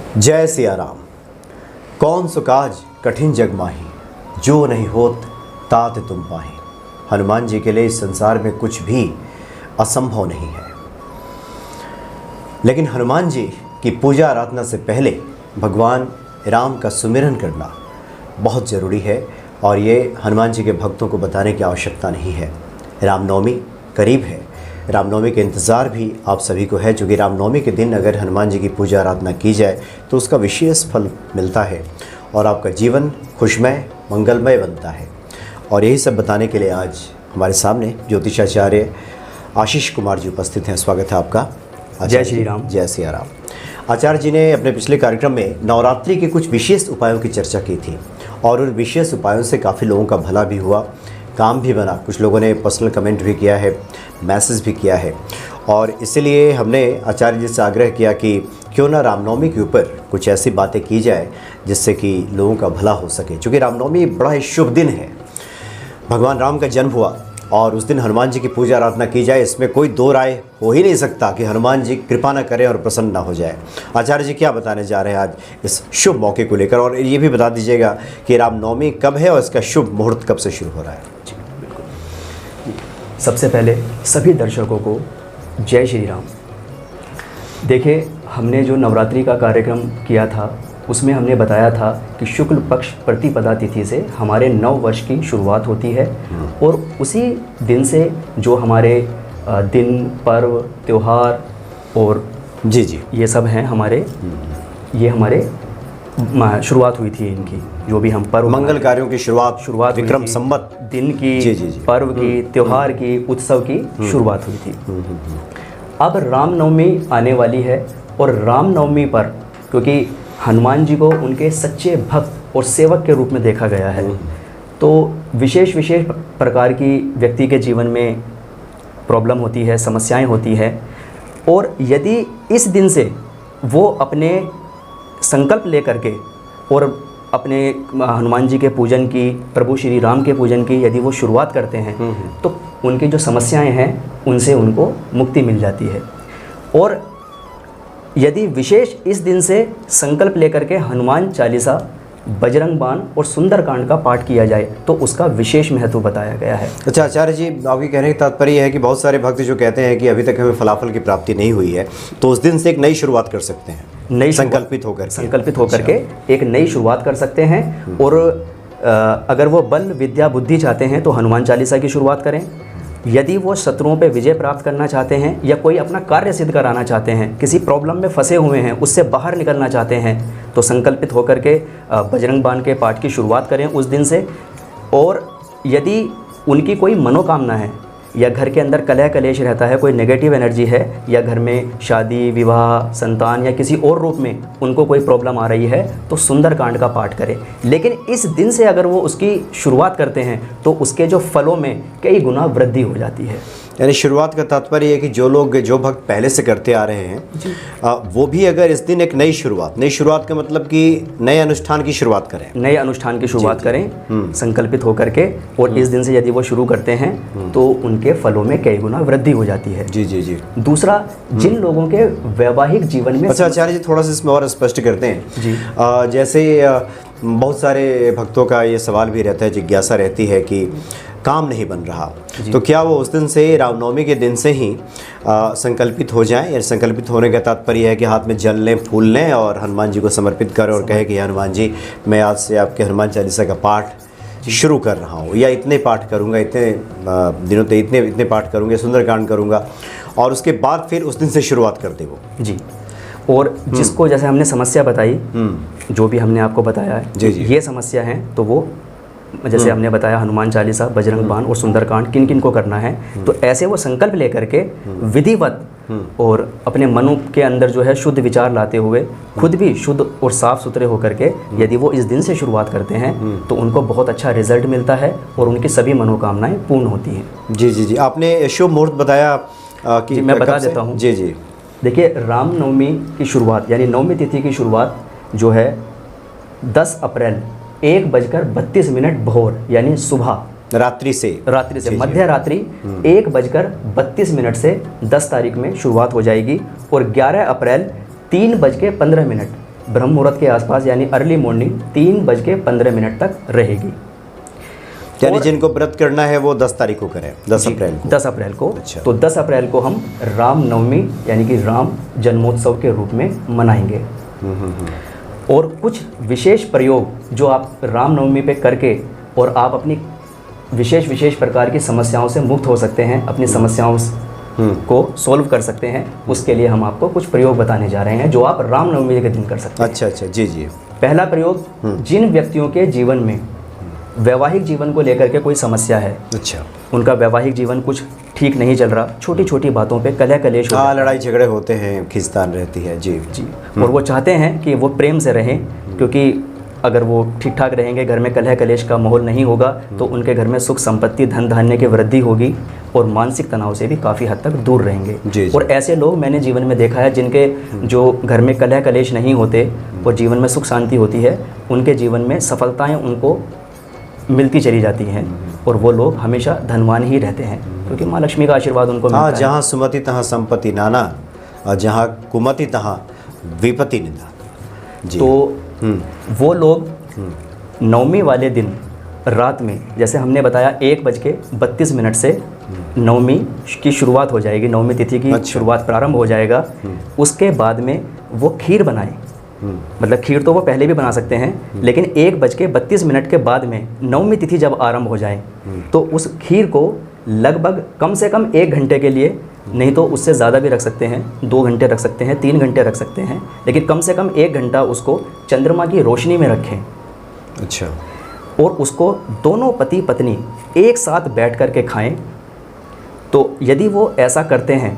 जय सिया राम। कौन सो काज कठिन जग माही, जो नहीं होत तात तुम पाही। हनुमान जी के लिए इस संसार में कुछ भी असंभव नहीं है। लेकिन हनुमान जी की पूजा आराधना से पहले भगवान राम का सुमिरन करना बहुत ज़रूरी है, और ये हनुमान जी के भक्तों को बताने की आवश्यकता नहीं है। रामनवमी करीब है, रामनवमी के इंतज़ार भी आप सभी को है, चूँकि रामनवमी के दिन अगर हनुमान जी की पूजा आराधना की जाए तो उसका विशेष फल मिलता है और आपका जीवन खुशमय मंगलमय बनता है। और यही सब बताने के लिए आज हमारे सामने ज्योतिषाचार्य आशीष कुमार जी उपस्थित हैं। स्वागत है आपका। जय श्री राम। जय सिया राम। आचार्य जी ने अपने पिछले कार्यक्रम में नवरात्रि के कुछ विशेष उपायों की चर्चा की थी, और उन विशेष उपायों से काफ़ी लोगों का भला भी हुआ, काम भी बना। कुछ लोगों ने पर्सनल कमेंट भी किया है, मैसेज भी किया है, और इसीलिए हमने आचार्य जी से आग्रह किया कि क्यों ना रामनवमी के ऊपर कुछ ऐसी बातें की जाए जिससे कि लोगों का भला हो सके। क्योंकि रामनवमी बड़ा ही शुभ दिन है, भगवान राम का जन्म हुआ और उस दिन हनुमान जी की पूजा आराधना की जाए, इसमें कोई दो राय हो ही नहीं सकता कि हनुमान जी कृपा न करें और प्रसन्न ना हो जाए। आचार्य जी क्या बताने जा रहे हैं आज इस शुभ मौके को लेकर, और ये भी बता दीजिएगा कि रामनवमी कब है और इसका शुभ मुहूर्त कब से शुरू हो रहा है। जी बिल्कुल। सबसे पहले सभी दर्शकों को जय श्री राम। देखिए, हमने जो नवरात्रि का कार्यक्रम किया था उसमें हमने बताया था कि शुक्ल पक्ष प्रतिपदा तिथि से हमारे नव वर्ष की शुरुआत होती है, और उसी दिन से जो हमारे दिन, पर्व, त्योहार और जी ये सब हैं हमारे, ये हमारे शुरुआत हुई थी इनकी, जो भी हम पर्व मंगल कार्यों की शुरुआत विक्रम संवत दिन की, जी। पर्व की, त्योहार की, उत्सव की शुरुआत हुई थी। अब रामनवमी आने वाली है, और रामनवमी पर क्योंकि हनुमान जी को उनके सच्चे भक्त और सेवक के रूप में देखा गया है, तो विशेष प्रकार की व्यक्ति के जीवन में प्रॉब्लम होती है, समस्याएं होती है, और यदि इस दिन से वो अपने संकल्प लेकर के और अपने हनुमान जी के पूजन की, प्रभु श्री राम के पूजन की यदि वो शुरुआत करते हैं तो उनकी जो समस्याएं हैं उनसे उनको मुक्ति मिल जाती है। और यदि विशेष इस दिन से संकल्प लेकर के हनुमान चालीसा, बजरंग बाण और सुंदरकांड का पाठ किया जाए तो उसका विशेष महत्व बताया गया है। अच्छा आचार्य जी, आपके कहने का तात्पर्य है कि बहुत सारे भक्त जो कहते हैं कि अभी तक हमें फलाफल की प्राप्ति नहीं हुई है, तो उस दिन से एक नई शुरुआत कर सकते हैं, नई संकल्पित होकर के एक नई शुरुआत कर सकते हैं। और अगर वो बल, विद्या, बुद्धि चाहते हैं तो हनुमान चालीसा की शुरुआत करें। यदि वो शत्रुओं पे विजय प्राप्त करना चाहते हैं या कोई अपना कार्य सिद्ध कराना चाहते हैं, किसी प्रॉब्लम में फंसे हुए हैं, उससे बाहर निकलना चाहते हैं, तो संकल्पित होकर के बजरंग बाण के पाठ की शुरुआत करें उस दिन से। और यदि उनकी कोई मनोकामना है या घर के अंदर कलह कलेश रहता है, कोई नेगेटिव एनर्जी है, या घर में शादी, विवाह, संतान या किसी और रूप में उनको कोई प्रॉब्लम आ रही है, तो सुंदरकांड का पाठ करें। लेकिन इस दिन से अगर वो उसकी शुरुआत करते हैं तो उसके जो फलों में कई गुना वृद्धि हो जाती है। यानी शुरुआत का तात्पर्य है कि जो भक्त पहले से करते आ रहे हैं वो भी अगर इस दिन एक नई शुरुआत का मतलब कि नए अनुष्ठान की शुरुआत करें, संकल्पित होकर के, और इस दिन से यदि वो शुरू करते हैं तो उनके फलों में कई गुना वृद्धि हो जाती है। जी। दूसरा, जिन लोगों के वैवाहिक जीवन में, अच्छा आचार्य जी, थोड़ा सा इसमें और स्पष्ट करते हैं जी। जैसे बहुत सारे भक्तों का ये सवाल भी रहता है, जिज्ञासा रहती है कि काम नहीं बन रहा, तो क्या वो उस दिन से, रामनवमी के दिन से ही संकल्पित हो जाएं? या संकल्पित होने का तात्पर्य है कि हाथ में जल लें, फूल लें और हनुमान जी को समर्पित करें और कहें कि हनुमान जी, मैं आज से आपके हनुमान चालीसा का पाठ शुरू कर रहा हूँ, या इतने पाठ करूँगा, इतने दिनों तक इतने पाठ करूँगा, सुंदरकांड करूँगा, और उसके बाद फिर उस दिन से शुरुआत कर दे वो। जी। और जिसको जैसे हमने समस्या बताई, जो भी हमने आपको बताया है, ये समस्या है, तो वो जैसे हमने बताया हनुमान चालीसा, बजरंग बाण और सुंदरकांड किन किन को करना है, तो ऐसे वो संकल्प लेकर के विधिवत और अपने मन के अंदर जो है शुद्ध विचार लाते हुए खुद भी शुद्ध और साफ सुथरे होकर के यदि वो इस दिन से शुरुआत करते हैं तो उनको बहुत अच्छा रिजल्ट मिलता है और उनकी सभी मनोकामनाएं पूर्ण होती हैं। जी। आपने शुभ मुहूर्त बताया कि मैं बता देता हूँ। जी। देखिए, रामनवमी की शुरुआत यानी नवमी तिथि की शुरुआत जो है 10 अप्रैल 1:32 भोर यानी सुबह, रात्रि से मध्य रात्रि 1:32 से 10 तारीख में शुरुआत हो जाएगी, और 11 अप्रैल 3:15 ब्रह्म मुहूर्त के आसपास यानी अर्ली मॉर्निंग 3:15 तक रहेगी। यानी जिनको व्रत करना है वो 10 तारीख को करें, 10 अप्रैल को। 10 अप्रैल को। अच्छा। तो 10 अप्रैल को हम रामनवमी यानी कि राम जन्मोत्सव के रूप में मनाएंगे। और कुछ विशेष प्रयोग जो आप रामनवमी पे करके और आप अपनी विशेष प्रकार की समस्याओं से मुक्त हो सकते हैं, अपनी समस्याओं को सॉल्व कर सकते हैं, उसके लिए हम आपको कुछ प्रयोग बताने जा रहे हैं जो आप रामनवमी के दिन कर सकते हैं। अच्छा, जी जी। पहला प्रयोग, जिन व्यक्तियों के जीवन में वैवाहिक जीवन को लेकर के कोई समस्या है, अच्छा, उनका वैवाहिक जीवन कुछ ठीक नहीं चल रहा, छोटी छोटी बातों पे कलह कलेश हाँ, लड़ाई झगड़े होते हैं, खींचतान रहती है, जी जी, और वो चाहते हैं कि वो प्रेम से रहें, क्योंकि अगर वो ठीक ठाक रहेंगे, घर में कलह कलेश का माहौल नहीं होगा, तो उनके घर में सुख संपत्ति धन धान्य की वृद्धि होगी और मानसिक तनाव से भी काफ़ी हद तक दूर रहेंगे। जी। और ऐसे लोग मैंने जीवन में देखा है जिनके जो घर में कलह कलेश नहीं होते और जीवन में सुख शांति होती है, उनके जीवन में सफलताएं उनको मिलती चली जाती हैं और वो लोग हमेशा धनवान ही रहते हैं, क्योंकि माँ लक्ष्मी का आशीर्वाद उनको मिलता है। जहाँ सुमति तहाँ संपत्ति नाना और जहाँ कुमति तहाँ विपत्ति निंदा। जी। तो वो लोग नवमी वाले दिन रात में, जैसे हमने बताया 1:32 से नवमी की शुरुआत हो जाएगी, नवमी तिथि की शुरुआत प्रारंभ हो जाएगा। उसके बाद में वो खीर बनाएं, मतलब खीर तो वो पहले भी बना सकते हैं, लेकिन 1:32 के बाद में नवमी तिथि जब आरंभ हो जाए तो उस खीर को लगभग कम से कम 1 घंटे के लिए, नहीं तो उससे ज़्यादा भी रख सकते हैं, 2 घंटे रख सकते हैं, 3 घंटे रख सकते हैं, लेकिन कम से कम 1 घंटा उसको चंद्रमा की रोशनी में रखें। अच्छा। और उसको दोनों पति पत्नी एक साथ बैठ कर के खाएं। तो यदि वो ऐसा करते हैं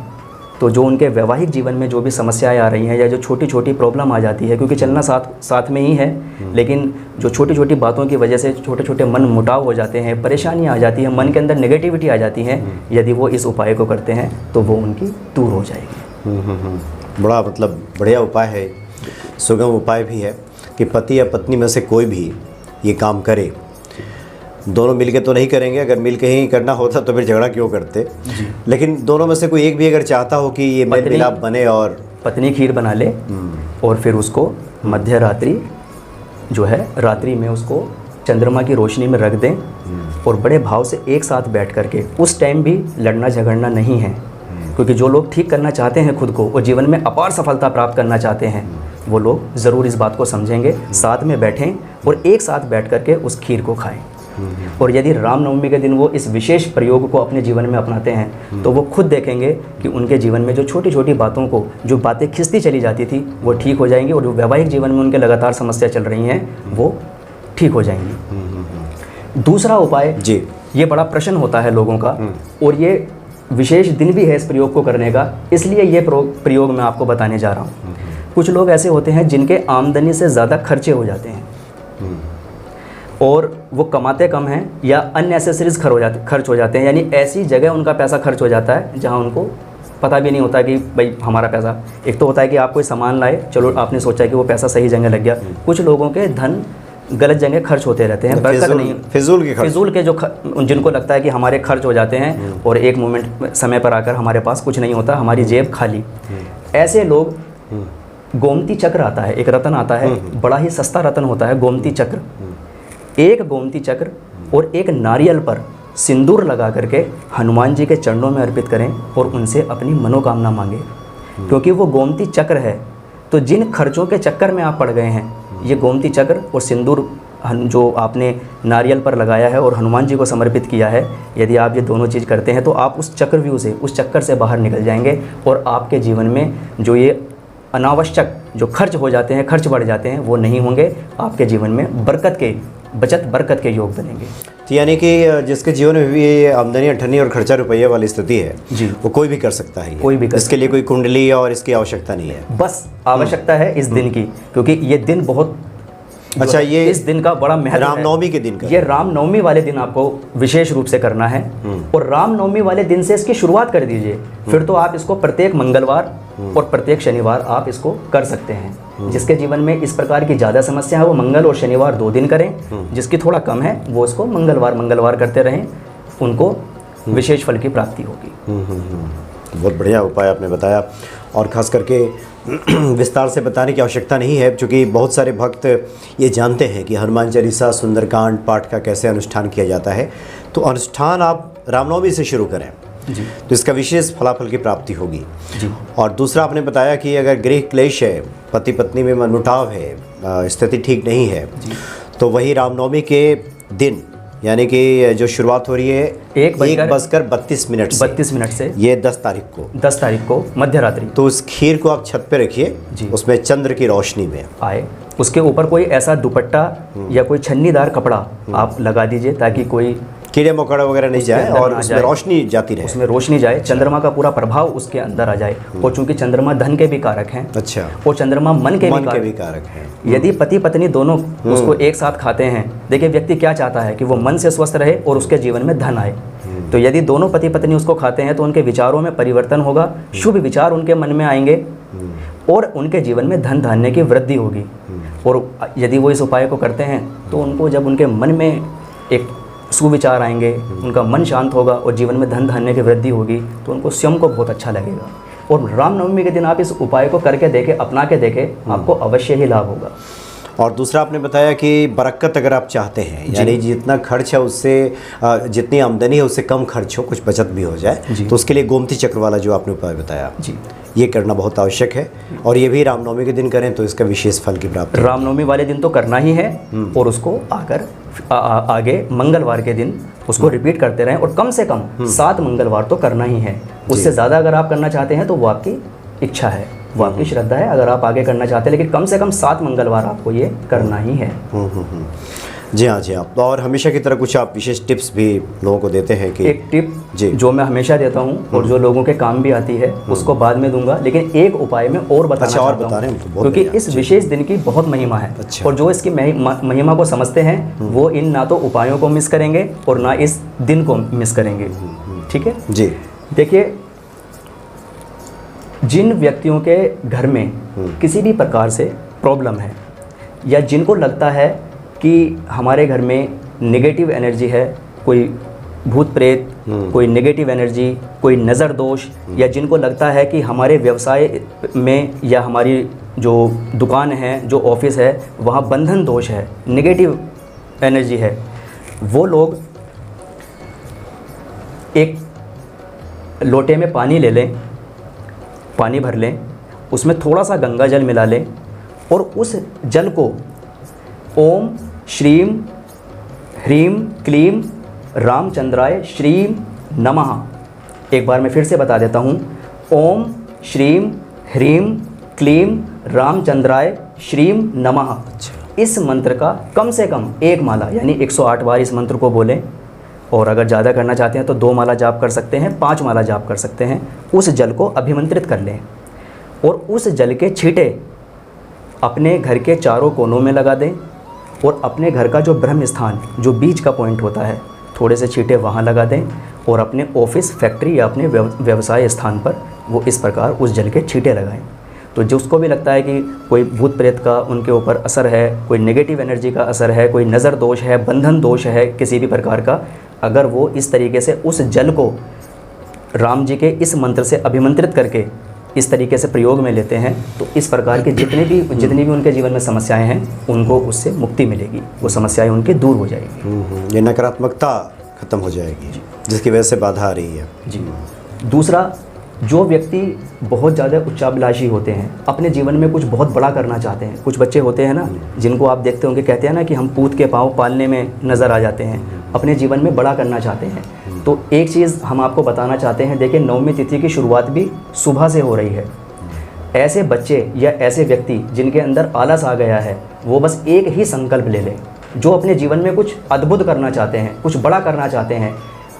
तो जो उनके वैवाहिक जीवन में जो भी समस्याएं आ रही हैं या जो छोटी छोटी प्रॉब्लम आ जाती है, क्योंकि चलना साथ में ही है, लेकिन जो छोटी छोटी बातों की वजह से छोटे छोटे मन मुटाव हो जाते हैं, परेशानियां आ जाती हैं, मन के अंदर नेगेटिविटी आ जाती है, यदि वो इस उपाय को करते हैं तो वो उनकी दूर हो जाएगी। बड़ा मतलब बढ़िया उपाय है, सुगम उपाय भी है कि पति या पत्नी में से कोई भी ये काम करे। दोनों मिलके तो नहीं करेंगे, अगर मिलके ही करना होता तो फिर झगड़ा क्यों करते। लेकिन दोनों में से कोई एक भी अगर चाहता हो कि ये मेल मिलाप बने, और पत्नी खीर बना ले और फिर उसको मध्य रात्रि जो है, रात्रि में उसको चंद्रमा की रोशनी में रख दें और बड़े भाव से एक साथ बैठ करके, उस टाइम भी लड़ना झगड़ना नहीं है, क्योंकि जो लोग ठीक करना चाहते हैं खुद को और जीवन में अपार सफलता प्राप्त करना चाहते हैं, वो लोग ज़रूर इस बात को समझेंगे, साथ में बैठें और एक साथ बैठ करके उस खीर को खाएं। और यदि रामनवमी के दिन वो इस विशेष प्रयोग को अपने जीवन में अपनाते हैं तो वो खुद देखेंगे कि उनके जीवन में जो छोटी छोटी बातों को, जो बातें खिंचती चली जाती थी, वो ठीक हो जाएंगी और जो वैवाहिक जीवन में उनके लगातार समस्या चल रही हैं वो ठीक हो जाएंगी। दूसरा उपाय जी, ये बड़ा प्रश्न होता है लोगों का और ये विशेष दिन भी है इस प्रयोग को करने का, इसलिए ये प्रयोग मैं आपको बताने जा रहा हूँ। कुछ लोग ऐसे होते हैं जिनके आमदनी से ज़्यादा खर्चे हो जाते हैं और वो कमाते कम हैं या अननेसेसरीज खर्च हो जाते हैं, यानी ऐसी जगह उनका पैसा खर्च हो जाता है जहाँ उनको पता भी नहीं होता कि भाई हमारा पैसा, एक तो होता है कि आप कोई सामान लाए, चलो आपने सोचा कि वो पैसा सही जगह लग गया, कुछ लोगों के धन गलत जगह खर्च होते रहते हैं, बरकत नहीं, फिजूल के जो जिनको लगता है कि हमारे खर्च हो जाते हैं और एक मोमेंट समय पर आकर हमारे पास कुछ नहीं होता, हमारी जेब खाली। ऐसे लोग, गोमती चक्र आता है, एक रत्न आता है, बड़ा ही सस्ता रत्न होता है गोमती चक्र, एक गोमती चक्र और एक नारियल पर सिंदूर लगा करके हनुमान जी के चरणों में अर्पित करें और उनसे अपनी मनोकामना मांगे। क्योंकि वो गोमती चक्र है, तो जिन खर्चों के चक्कर में आप पड़ गए हैं, ये गोमती चक्र और सिंदूर जो आपने नारियल पर लगाया है और हनुमान जी को समर्पित किया है, यदि आप ये दोनों चीज़ करते हैं तो आप उस चक्रव्यूह से, उस चक्कर से बाहर निकल जाएंगे और आपके जीवन में जो ये अनावश्यक जो खर्च हो जाते हैं, खर्च बढ़ जाते हैं, वो नहीं होंगे। आपके जीवन में बरकत के योग बनेंगे। तो यानी कि जिसके जीवन में भी ये आमदनी अठन्नी और खर्चा रुपये वाली स्थिति है जी, वो कोई भी कर सकता है, कोई भी कर, इसके लिए कोई कुंडली और इसकी आवश्यकता नहीं है, बस आवश्यकता है इस दिन की, क्योंकि ये दिन बहुत अच्छा, ये इस दिन का बड़ा महत्व है। रामनवमी के दिन का, ये रामनवमी वाले दिन आपको विशेष रूप से करना है और रामनवमी वाले दिन से इसकी शुरुआत कर दीजिए। फिर तो आप इसको प्रत्येक मंगलवार और प्रत्येक शनिवार आप इसको कर सकते हैं। जिसके जीवन में इस प्रकार की ज़्यादा समस्या है वो मंगल और शनिवार 2 दिन करें, जिसकी थोड़ा कम है वो इसको मंगलवार करते रहें, उनको विशेष फल की प्राप्ति होगी। बहुत बढ़िया उपाय आपने बताया। और ख़ास करके विस्तार से बताने की आवश्यकता नहीं है, क्योंकि बहुत सारे भक्त ये जानते हैं कि हनुमान चालीसा सुंदरकांड पाठ का कैसे अनुष्ठान किया जाता है। तो अनुष्ठान आप रामनवमी से शुरू करें जी। तो इसका विशेष फलाफल की प्राप्ति होगी जी। और दूसरा आपने बताया कि अगर गृह क्लेश है, पति पत्नी में मनमुटाव है, स्थिति ठीक नहीं है, तो वही रामनवमी के दिन यानी कि जो शुरुआत हो रही है 1:32 से ये 10 तारीख को मध्य रात्रि, तो उस खीर को आप छत पे रखिए, उसमें चंद्र की रोशनी में आए, उसके ऊपर कोई ऐसा दुपट्टा या कोई छन्नीदार कपड़ा आप लगा दीजिए ताकि कोई कीड़े मकोड़े वगैरह नहीं जाए और उसमें रोशनी जाती रहे, उसमें रोशनी जाए, चंद्रमा का पूरा प्रभाव उसके अंदर आ जाए। और चूंकि चंद्रमा धन के भी कारक हैं, अच्छा, और चंद्रमा मन के भी कारक हैं। यदि पति पत्नी दोनों उसको एक साथ खाते हैं, देखिए व्यक्ति क्या चाहता है कि वो मन से स्वस्थ रहे और उसके जीवन में धन आए। तो यदि दोनों पति पत्नी उसको खाते हैं तो उनके विचारों में परिवर्तन होगा, शुभ विचार उनके मन में आएंगे और उनके जीवन में धन धान्य की वृद्धि होगी। और यदि वो इस उपाय को करते हैं तो उनको जब उनके मन में एक सुविचार आएंगे, उनका मन शांत होगा और जीवन में धन धान्य की वृद्धि होगी, तो उनको स्वयं को बहुत अच्छा लगेगा। और रामनवमी के दिन आप इस उपाय को करके देखें, अपना के देखें, आपको अवश्य ही लाभ होगा। और दूसरा आपने बताया कि बरकत अगर आप चाहते हैं, यानी जितना खर्च है उससे जितनी आमदनी है उससे कम खर्च हो, कुछ बचत भी हो जाए, तो उसके लिए गोमती चक्र वाला जो आपने उपाय बताया जी, ये करना बहुत आवश्यक है। और ये भी रामनवमी के दिन करें तो इसका विशेष फल की प्राप्ति रामनवमी वाले दिन तो करना ही है, और उसको आगे मंगलवार के दिन उसको रिपीट करते रहें, और कम से कम 7 मंगलवार तो करना ही है। उससे ज़्यादा अगर आप करना चाहते हैं तो वो आपकी इच्छा है, वो आपकी श्रद्धा है, अगर आप आगे करना चाहते हैं, लेकिन कम से कम 7 मंगलवार आपको ये करना ही है। जी हाँ, जी हाँ। और हमेशा की तरह कुछ आप विशेष टिप्स भी लोगों को देते हैं कि एक टिप जो मैं हमेशा देता हूँ और जो लोगों के काम भी आती है उसको बाद में दूंगा, लेकिन एक उपाय में और बताना चाहता हूँ, क्योंकि इस विशेष दिन की बहुत महिमा है। और जो इसकी महिमा को समझते हैं वो इन ना तो उपायों को मिस करेंगे और ना इस दिन को मिस करेंगे। ठीक है जी। देखिए, जिन व्यक्तियों के घर में किसी भी प्रकार से प्रॉब्लम है, या जिनको लगता है कि हमारे घर में नेगेटिव एनर्जी है, कोई भूत प्रेत, कोई नेगेटिव एनर्जी, कोई नज़र दोष, या जिनको लगता है कि हमारे व्यवसाय में या हमारी जो दुकान है, जो ऑफिस है, वहाँ बंधन दोष है, नेगेटिव एनर्जी है, वो लोग एक लोटे में पानी ले लें, पानी भर लें, उसमें थोड़ा सा गंगा जल मिला लें और उस जल को ओम श्रीम ह्रीम क्लीम रामचंद्राय श्रीम नमः, एक बार मैं फिर से बता देता हूँ, ओम श्रीम ह्रीम क्लीम रामचंद्राय श्रीम नमः। इस मंत्र का कम से कम 1 माला यानी 108 बार इस मंत्र को बोलें, और अगर ज़्यादा करना चाहते हैं तो 2 माला जाप कर सकते हैं, 5 माला जाप कर सकते हैं। उस जल को अभिमंत्रित कर लें और उस जल के छींटे अपने घर के चारों कोनों में लगा दें, और अपने घर का जो ब्रह्म स्थान, जो बीच का पॉइंट होता है, थोड़े से छींटे वहाँ लगा दें, और अपने ऑफिस, फैक्ट्री या अपने व्यवसाय स्थान पर वो इस प्रकार उस जल के छींटे लगाएं। तो जिसको भी लगता है कि कोई भूत प्रेत का उनके ऊपर असर है, कोई नेगेटिव एनर्जी का असर है, कोई नज़र दोष है, बंधन दोष है किसी भी प्रकार का, अगर वो इस तरीके से उस जल को राम जी के इस मंत्र से अभिमंत्रित करके इस तरीके से प्रयोग में लेते हैं, तो इस प्रकार के जितनी भी उनके जीवन में समस्याएं हैं उनको उससे मुक्ति मिलेगी, वो समस्याएं उनकी दूर हो जाएगी, ये नकारात्मकता खत्म हो जाएगी जिसकी वजह से बाधा आ रही है। जी। दूसरा, जो व्यक्ति बहुत ज़्यादा उच्चाभिलाषी होते हैं, अपने जीवन में कुछ बहुत बड़ा करना चाहते हैं, कुछ बच्चे होते हैं ना जिनको आप देखते होंगे, कहते हैं ना कि हम पूत के पाँव पालने में नज़र आ जाते हैं, अपने जीवन में बड़ा करना चाहते हैं। तो एक चीज़ हम आपको बताना चाहते हैं, देखिए नवमी तिथि की शुरुआत भी सुबह से हो रही है। ऐसे बच्चे या ऐसे व्यक्ति जिनके अंदर आलस आ गया है, वो बस एक ही संकल्प ले लें, जो अपने जीवन में कुछ अद्भुत करना चाहते हैं, कुछ बड़ा करना चाहते हैं,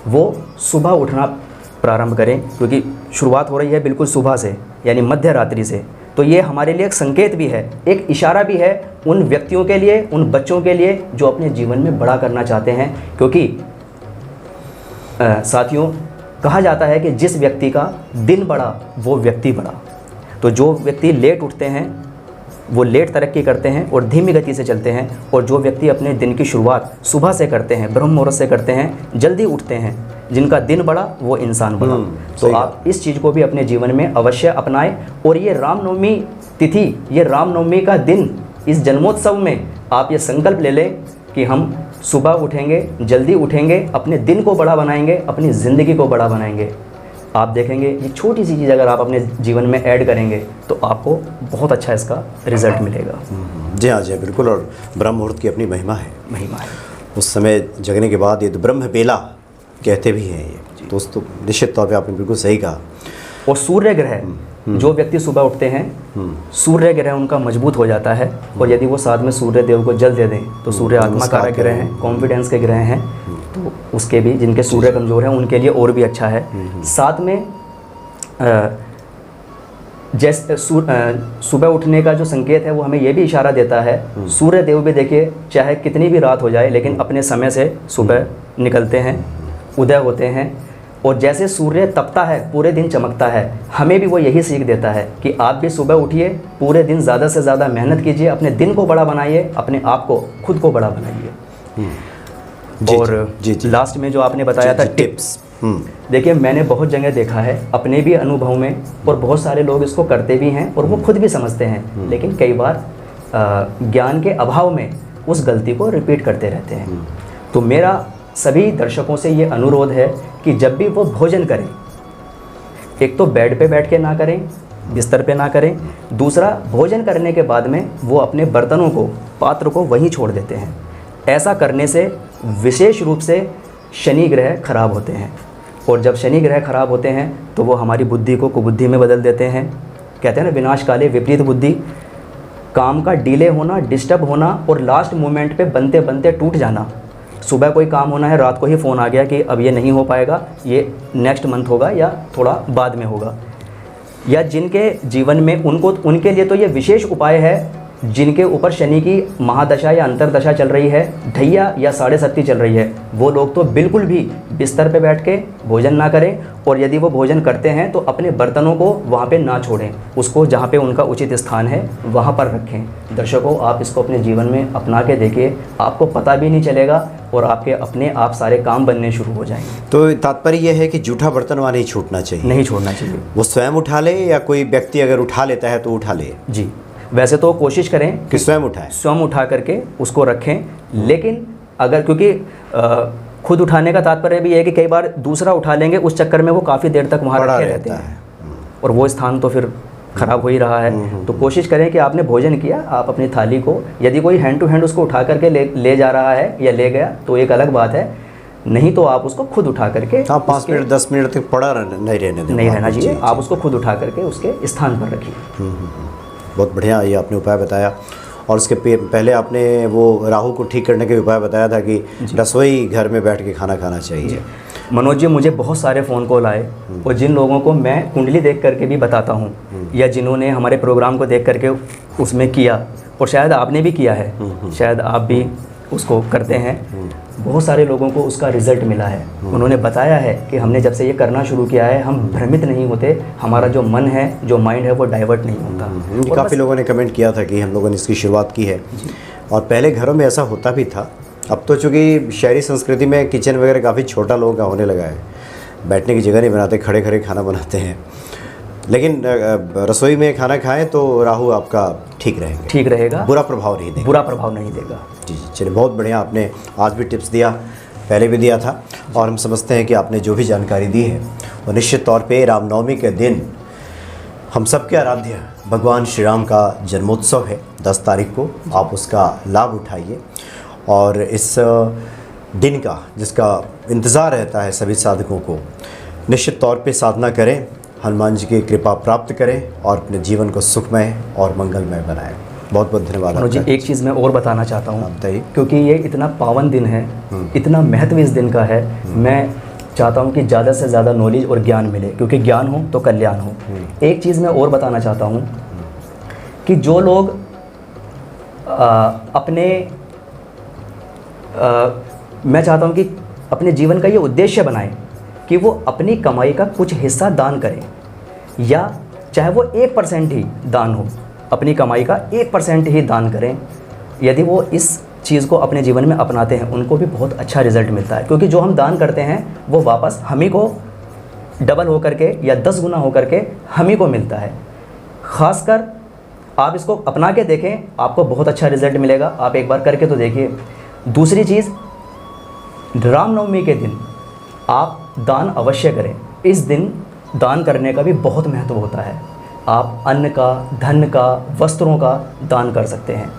वो सुबह उठना प्रारंभ करें, क्योंकि शुरुआत हो रही है बिल्कुल सुबह से, यानी मध्य रात्रि से। तो ये हमारे लिए एक संकेत भी है, एक इशारा भी है उन व्यक्तियों के लिए, उन बच्चों के लिए जो अपने जीवन में बड़ा करना चाहते हैं। क्योंकि साथियों, कहा जाता है कि जिस व्यक्ति का दिन बड़ा वो व्यक्ति बड़ा। तो जो व्यक्ति लेट उठते हैं वो लेट तरक्की करते हैं और धीमी गति से चलते हैं, और जो व्यक्ति अपने दिन की शुरुआत सुबह से करते हैं, ब्रह्म मुहूर्त से करते हैं, जल्दी उठते हैं, जिनका दिन बढ़ा वो इंसान बढ़ा। तो सही आप इस चीज़ को भी अपने जीवन में अवश्य अपनाएं। और ये रामनवमी तिथि, ये रामनवमी का दिन, इस जन्मोत्सव में आप ये संकल्प ले लें कि हम सुबह उठेंगे, जल्दी उठेंगे, अपने दिन को बड़ा बनाएंगे, अपनी ज़िंदगी को बड़ा बनाएंगे। आप देखेंगे ये छोटी सी चीज़ अगर आप अपने जीवन में ऐड करेंगे तो आपको बहुत अच्छा इसका रिजल्ट मिलेगा। जी हाँ, जी बिल्कुल। और ब्रह्म मुहूर्त की अपनी महिमा है। उस समय जगने के बाद ये तो ब्रह्म बेला कहते भी हैं ये। दोस्तों निश्चित तौर पे आपने बिल्कुल सही कहा। और सूर्य ग्रह, जो व्यक्ति सुबह उठते हैं, सूर्य ग्रह उनका मजबूत हो जाता है। और यदि वो साथ में सूर्य देव को जल दे दें तो सूर्य आत्मा कारक ग्रह हैं, कॉन्फिडेंस के ग्रह हैं, तो उसके भी, जिनके सूर्य कमज़ोर हैं उनके लिए और भी अच्छा है। साथ में जैसे सुबह उठने का जो संकेत है वो हमें ये भी इशारा देता है, सूर्य देव भी देखिए चाहे कितनी भी रात हो जाए लेकिन अपने समय से सुबह निकलते हैं, उदय होते हैं। और जैसे सूर्य तपता है पूरे दिन चमकता है, हमें भी वो यही सीख देता है कि आप भी सुबह उठिए, पूरे दिन ज़्यादा से ज़्यादा मेहनत कीजिए, अपने दिन को बड़ा बनाइए, अपने आप को खुद को बड़ा बनाइए। और लास्ट में जो आपने बताया था टिप्स, देखिए मैंने बहुत जगह देखा है अपने भी अनुभव में, और बहुत सारे लोग इसको करते भी हैं और वो खुद भी समझते हैं, लेकिन कई बार ज्ञान के अभाव में उस गलती को रिपीट करते रहते हैं। तो मेरा सभी दर्शकों से ये अनुरोध है कि जब भी वो भोजन करें, एक तो बेड पे बैठ के ना करें, बिस्तर पे ना करें, दूसरा भोजन करने के बाद में वो अपने बर्तनों को, पात्र को वहीं छोड़ देते हैं। ऐसा करने से विशेष रूप से शनि ग्रह खराब होते हैं, और जब शनि ग्रह खराब होते हैं तो वो हमारी बुद्धि को कुबुद्धि में बदल देते हैं। कहते हैं ना, विनाश काले विपरीत बुद्धि, काम का डिले होना, डिस्टर्ब होना और लास्ट मोमेंट पे बनते बनते टूट जाना। सुबह कोई काम होना है, रात को ही फ़ोन आ गया कि अब ये नहीं हो पाएगा, ये नेक्स्ट मंथ होगा या थोड़ा बाद में होगा। या जिनके जीवन में उनके लिए तो ये विशेष उपाय है, जिनके ऊपर शनि की महादशा या अंतरदशा चल रही है, ढैया या साढ़े सत्ती चल रही है, वो लोग तो बिल्कुल भी बिस्तर पे बैठ के भोजन ना करें, और यदि वो भोजन करते हैं तो अपने बर्तनों को वहाँ पे ना छोड़ें, उसको जहाँ पे उनका उचित स्थान है वहाँ पर रखें। दर्शकों, आप इसको अपने जीवन में अपना के देखिए, आपको पता भी नहीं चलेगा और आपके अपने आप सारे काम बनने शुरू हो जाएंगे। तो तात्पर्य यह है कि जूठा बर्तन वहाँ नहीं छूटना चाहिए, नहीं छोड़ना चाहिए। वो स्वयं उठा ले या कोई व्यक्ति अगर उठा लेता है तो उठा ले। जी, वैसे तो कोशिश करें कि स्वयं उठाएं, स्वयं उठा करके उसको रखें, लेकिन अगर, क्योंकि खुद उठाने का तात्पर्य भी है कि कई बार दूसरा उठा लेंगे, उस चक्कर में वो काफ़ी देर तक वहाँ रखे रहते हैं और वो स्थान तो फिर ख़राब हो ही रहा है। तो कोशिश करें कि आपने भोजन किया, आप अपनी थाली को, यदि कोई हैंड टू हैंड उसको उठा करके ले जा रहा है या ले गया तो एक अलग बात है, नहीं तो आप उसको खुद उठा करके, 5 मिनट 10 मिनट तक पड़ा नहीं रहना चाहिए, आप उसको खुद उठा करके उसके स्थान पर रखिए। बहुत बढ़िया ये आपने उपाय बताया। और उसके पहले आपने वो राहु को ठीक करने के उपाय बताया था कि रसोई घर में बैठ के खाना खाना चाहिए। मनोज जी, मुझे बहुत सारे फ़ोन कॉल आए, और जिन लोगों को मैं कुंडली देख करके भी बताता हूँ, या जिन्होंने हमारे प्रोग्राम को देख करके उसमें किया, और शायद आपने भी किया है, शायद आप भी उसको करते हैं, बहुत सारे लोगों को उसका रिज़ल्ट मिला है। उन्होंने बताया है कि हमने जब से ये करना शुरू किया है, हम भ्रमित नहीं होते, हमारा जो मन है, जो माइंड है, वो डाइवर्ट नहीं होता। काफ़ी लोगों ने कमेंट किया था कि हम लोगों ने इसकी शुरुआत की है, और पहले घरों में ऐसा होता भी था। अब तो चूँकि शहरी संस्कृति में किचन वगैरह काफ़ी छोटा लोगों का होने लगा है, बैठने की जगह नहीं बनाते, खड़े खड़े खाना बनाते हैं। लेकिन रसोई में खाना खाएं तो राहु आपका ठीक रहेगा, बुरा प्रभाव नहीं देगा। जी, चलिए, बहुत बढ़िया, आपने आज भी टिप्स दिया, पहले भी दिया था, और हम समझते हैं कि आपने जो भी जानकारी दी है वो निश्चित तौर पे रामनवमी के दिन हम सबके आराध्य भगवान श्री राम का जन्मोत्सव है 10 तारीख को, आप उसका लाभ उठाइए, और इस दिन का जिसका इंतज़ार रहता है सभी साधकों को, निश्चित तौर पे साधना करें, हनुमान जी की कृपा प्राप्त करें और अपने जीवन को सुखमय और मंगलमय बनाएं। बहुत बहुत धन्यवाद। मनोज जी, एक चीज़ मैं और बताना चाहता हूँ, बताइए। क्योंकि ये इतना पावन दिन है, इतना महत्व इस दिन का है, मैं चाहता हूँ कि ज़्यादा से ज़्यादा नॉलेज और ज्ञान मिले, क्योंकि ज्ञान हो तो कल्याण हो। एक चीज़ मैं और बताना चाहता हूँ कि जो लोग मैं चाहता हूँ कि अपने जीवन का ये उद्देश्य बनाएं कि वो अपनी कमाई का कुछ हिस्सा दान करें, या चाहे वो 1% ही दान हो, अपनी कमाई का 1% ही दान करें। यदि वो इस चीज़ को अपने जीवन में अपनाते हैं उनको भी बहुत अच्छा रिजल्ट मिलता है, क्योंकि जो हम दान करते हैं वो वापस हम ही को डबल हो करके या 10 गुना हो करके हम ही को मिलता है। ख़ासकर आप इसको अपना के देखें, आपको बहुत अच्छा रिजल्ट मिलेगा। आप एक बार करके तो देखिए। दूसरी चीज़, रामनवमी के दिन आप दान अवश्य करें। इस दिन दान करने का भी बहुत महत्व होता है। आप अन्न का, धन का, वस्त्रों का दान कर सकते हैं।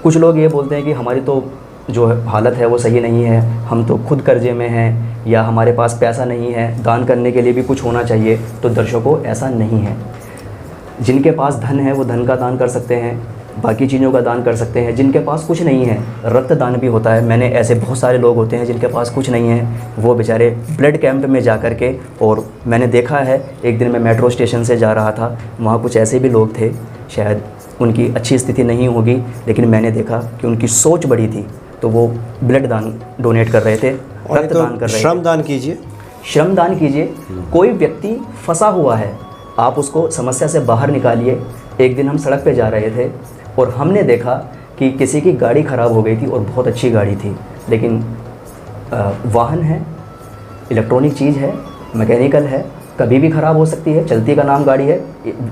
कुछ लोग ये बोलते हैं कि हमारी तो जो हालत है वो सही नहीं है, हम तो खुद कर्जे में हैं, या हमारे पास पैसा नहीं है, दान करने के लिए भी कुछ होना चाहिए। तो दर्शकों, ऐसा नहीं है। जिनके पास धन है वो धन का दान कर सकते हैं, बाकी चीज़ों का दान कर सकते हैं। जिनके पास कुछ नहीं है, रक्तदान भी होता है। मैंने ऐसे बहुत सारे लोग होते हैं जिनके पास कुछ नहीं है, वो बेचारे ब्लड कैंप में जा कर के, और मैंने देखा है, एक दिन मैं मेट्रो स्टेशन से जा रहा था, वहाँ कुछ ऐसे भी लोग थे, शायद उनकी अच्छी स्थिति नहीं होगी, लेकिन मैंने देखा कि उनकी सोच बड़ी थी, तो वो ब्लड दान डोनेट कर रहे थे, रक्तदान कर रहे थे। श्रमदान कीजिए, श्रमदान कीजिए। कोई व्यक्ति फंसा हुआ है, आप उसको समस्या से बाहर निकालिए। एक दिन हम सड़क पे जा रहे थे और हमने देखा कि किसी की गाड़ी ख़राब हो गई थी, और बहुत अच्छी गाड़ी थी, लेकिन वाहन है, इलेक्ट्रॉनिक चीज़ है, मैकेनिकल है, कभी भी ख़राब हो सकती है। चलती का नाम गाड़ी है,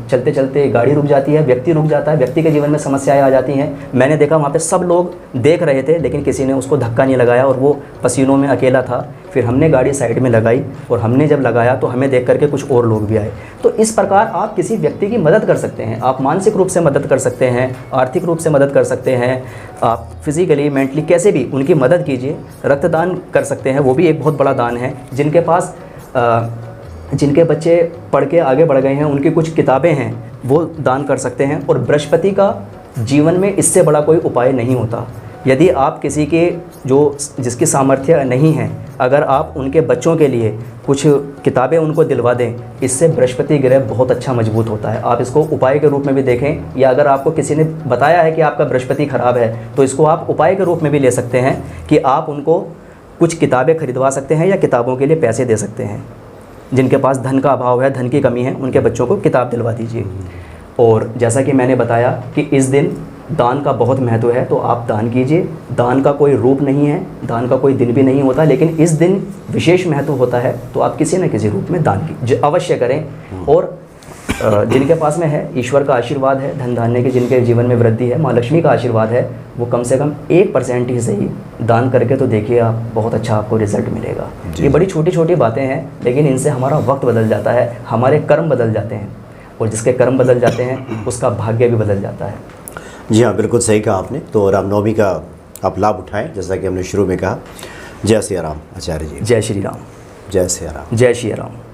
चलते चलते गाड़ी रुक जाती है, व्यक्ति रुक जाता है, व्यक्ति के जीवन में समस्याएं आ जाती हैं। मैंने देखा वहाँ पे सब लोग देख रहे थे, लेकिन किसी ने उसको धक्का नहीं लगाया, और वो पसीनों में अकेला था। फिर हमने गाड़ी साइड में लगाई, और हमने जब लगाया तो हमें देख करके कुछ और लोग भी आए। तो इस प्रकार आप किसी व्यक्ति की मदद कर सकते हैं। आप मानसिक रूप से मदद कर सकते हैं, आर्थिक रूप से मदद कर सकते हैं, आप फिज़िकली, मेंटली कैसे भी उनकी मदद कीजिए। रक्तदान कर सकते हैं, वो भी एक बहुत बड़ा दान है। जिनके बच्चे पढ़ के आगे बढ़ गए हैं, उनकी कुछ किताबें हैं, वो दान कर सकते हैं। और बृहस्पति का जीवन में इससे बड़ा कोई उपाय नहीं होता। यदि आप किसी के जिसकी सामर्थ्य नहीं है, अगर आप उनके बच्चों के लिए कुछ किताबें उनको दिलवा दें, इससे बृहस्पति ग्रह बहुत अच्छा मजबूत होता है। आप इसको उपाय के रूप में भी देखें, या अगर आपको किसी ने बताया है कि आपका बृहस्पति खराब है, तो इसको आप उपाय के रूप में भी ले सकते हैं कि आप उनको कुछ किताबें खरीदवा सकते हैं, या किताबों के लिए पैसे दे सकते हैं। जिनके पास धन का अभाव है, धन की कमी है, उनके बच्चों को किताब दिलवा दीजिए। और जैसा कि मैंने बताया कि इस दिन दान का बहुत महत्व है, तो आप दान कीजिए। दान का कोई रूप नहीं है, दान का कोई दिन भी नहीं होता, लेकिन इस दिन विशेष महत्व होता है, तो आप किसी न किसी रूप में दान अवश्य करें। और जिनके पास में है, ईश्वर का आशीर्वाद है, धन धान्य के जिनके जीवन में वृद्धि है, माँ लक्ष्मी का आशीर्वाद है, वो कम से कम 1% ही सही दान करके तो देखिए आप, बहुत अच्छा आपको रिजल्ट मिलेगा। ये बड़ी छोटी छोटी बातें हैं, लेकिन इनसे हमारा वक्त बदल जाता है, हमारे कर्म बदल जाते हैं, और जिसके कर्म बदल जाते हैं उसका भाग्य भी बदल जाता है। जी हाँ, बिल्कुल सही कहा आपने। तो रामनवमी का आप लाभ उठाएं, जैसा कि हमने शुरू में कहा। जय सिया राम आचार्य जी। जय श्री राम। जय सिया राम। जय श्री राम।